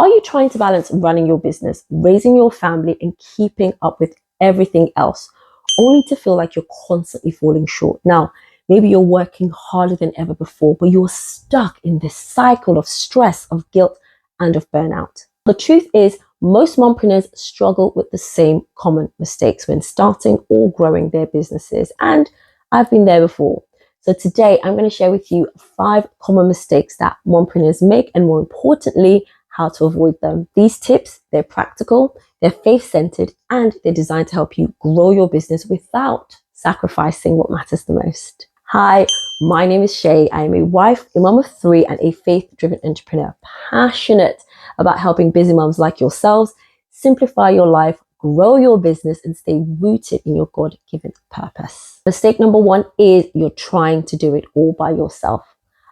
Are you trying to balance running your business, raising your family, and keeping up with everything else, only to feel like you're constantly falling short? Now, maybe you're working harder than ever before, but you're stuck in this cycle of stress, of guilt, and of burnout. The truth is, most mompreneurs struggle with the same common mistakes when starting or growing their businesses. And I've been there before. So today I'm going to share with you 5 common mistakes that mompreneurs make, and more importantly, how to avoid them. These tips, they're practical, they're faith-centered, and they're designed to help you grow your business without sacrificing what matters the most. Hi, my name is Shay. I am a wife, a mom of 3, and a faith-driven entrepreneur, passionate about helping busy moms like yourselves simplify your life, grow your business, and stay rooted in your God-given purpose. Mistake number 1 is you're trying to do it all by yourself.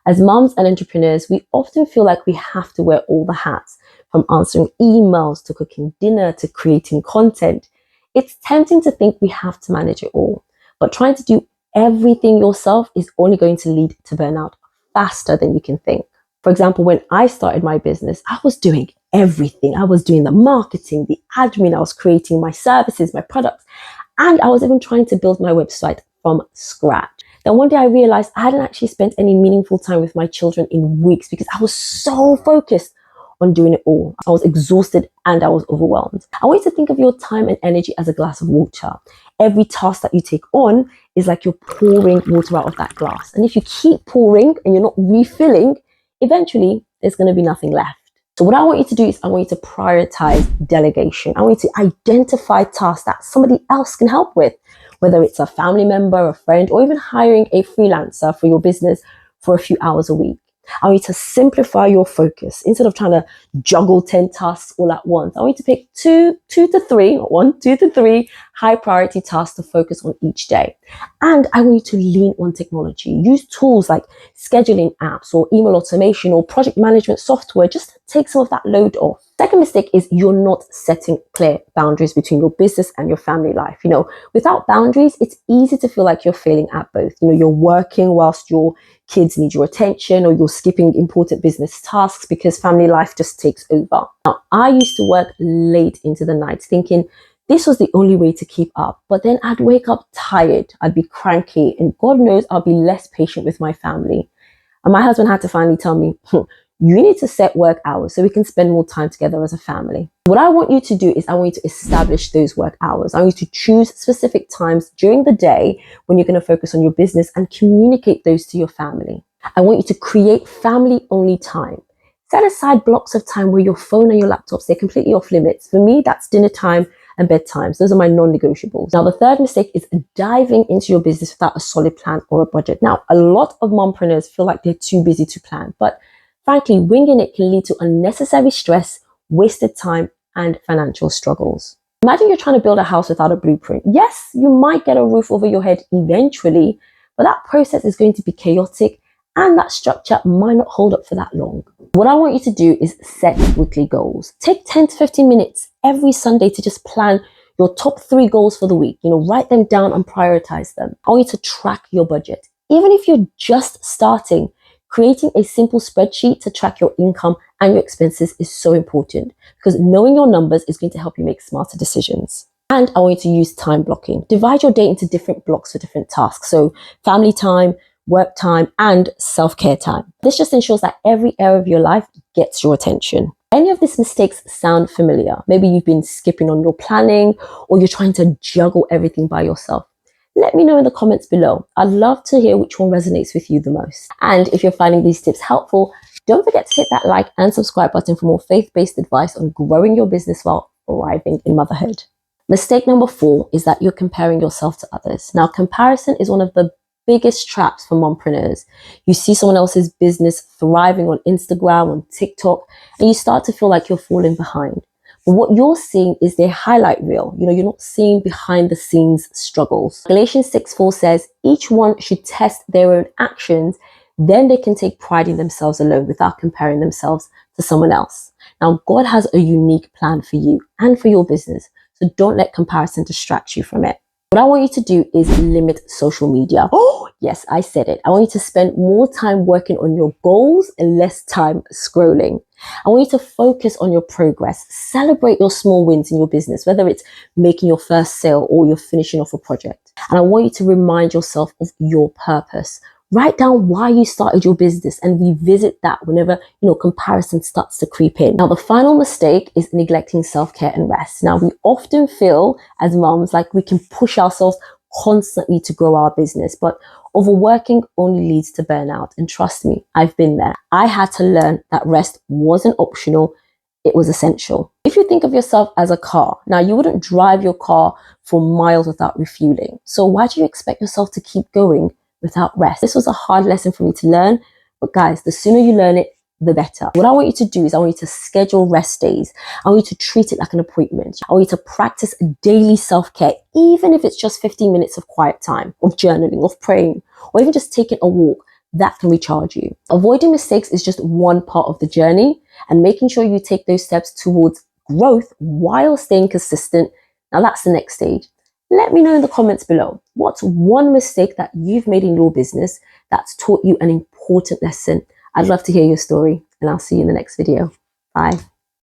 As moms and entrepreneurs, we often feel like we have to wear all the hats, from answering emails to cooking dinner to creating content. It's tempting to think we have to manage it all, but trying to do everything yourself is only going to lead to burnout faster than you can think. For example, when I started my business, I was doing everything. I was doing the marketing, the admin, I was creating my services, my products, and I was even trying to build my website from scratch. Then one day I realized I hadn't actually spent any meaningful time with my children in weeks because I was so focused on doing it all. I was exhausted and I was overwhelmed. I want you to think of your time and energy as a glass of water. Every task that you take on is like you're pouring water out of that glass. And if you keep pouring and you're not refilling, eventually there's going to be nothing left. So what I want you to do is I want you to prioritize delegation. I want you to identify tasks that somebody else can help with, whether it's a family member, a friend, or even hiring a freelancer for your business for a few hours a week. I want you to simplify your focus. Instead of trying to juggle 10 tasks all at once, I want you to pick two to three high priority tasks to focus on each day. And I want you to lean on technology. Use tools like scheduling apps or email automation or project management software just to take some of that load off. Second mistake is you're not setting clear boundaries between your business and your family life. Without boundaries, it's easy to feel like you're failing at both. You're working whilst your kids need your attention, or you're skipping important business tasks because family life just takes over. Now, I used to work late into the night thinking this was the only way to keep up, but then I'd wake up tired, I'd be cranky, and God knows I'll be less patient with my family. And my husband had to finally tell me, you need to set work hours so we can spend more time together as a family. What I want you to do is I want you to establish those work hours. I want you to choose specific times during the day when you're going to focus on your business and communicate those to your family. I want you to create family-only time. Set aside blocks of time where your phone and your laptops, they're completely off limits. For me, that's dinner time and bedtime. Those are my non-negotiables. Now, the third mistake is diving into your business without a solid plan or a budget. Now, a lot of mompreneurs feel like they're too busy to plan, but frankly, winging it can lead to unnecessary stress, wasted time, and financial struggles. Imagine you're trying to build a house without a blueprint. Yes, you might get a roof over your head eventually, but that process is going to be chaotic and that structure might not hold up for that long. What I want you to do is set weekly goals. Take 10 to 15 minutes every Sunday to just plan your top 3 goals for the week. Write them down and prioritize them. I want you to track your budget. Even if you're just starting, creating a simple spreadsheet to track your income and your expenses is so important, because knowing your numbers is going to help you make smarter decisions. And I want you to use time blocking. Divide your day into different blocks for different tasks. So family time, work time, and self-care time. This just ensures that every area of your life gets your attention. Any of these mistakes sound familiar? Maybe you've been skipping on your planning, or you're trying to juggle everything by yourself. Let me know in the comments below. I'd love to hear which one resonates with you the most. And if you're finding these tips helpful, don't forget to hit that like and subscribe button for more faith-based advice on growing your business while thriving in motherhood. Mistake number 4 is that you're comparing yourself to others. Now, comparison is one of the biggest traps for mompreneurs. You see someone else's business thriving on Instagram, on TikTok, and you start to feel like you're falling behind. But what you're seeing is their highlight reel. You're not seeing behind the scenes struggles. Galatians 6:4 says, each one should test their own actions, then they can take pride in themselves alone without comparing themselves to someone else. Now, God has a unique plan for you and for your business, so don't let comparison distract you from it. What I want you to do is limit social media. Oh, yes, I said it. I want you to spend more time working on your goals and less time scrolling. I want you to focus on your progress. Celebrate your small wins in your business, whether it's making your first sale or you're finishing off a project. And I want you to remind yourself of your purpose. Write down why you started your business and revisit that whenever, comparison starts to creep in. Now, the final mistake is neglecting self-care and rest. Now, we often feel as moms like we can push ourselves constantly to grow our business, but overworking only leads to burnout. And trust me, I've been there. I had to learn that rest wasn't optional. It was essential. If you think of yourself as a car, now you wouldn't drive your car for miles without refueling. So why do you expect yourself to keep going without rest? This was a hard lesson for me to learn, but guys, the sooner you learn it, the better. What I want you to do is I want you to schedule rest days. I want you to treat it like an appointment. I want you to practice daily self-care, even if it's just 15 minutes of quiet time, of journaling, of praying, or even just taking a walk. That can recharge you. Avoiding mistakes is just one part of the journey, and making sure you take those steps towards growth while staying consistent. Now that's the next stage. Let me know in the comments below, what's one mistake that you've made in your business that's taught you an important lesson? I'd love to hear your story, and I'll see you in the next video. Bye.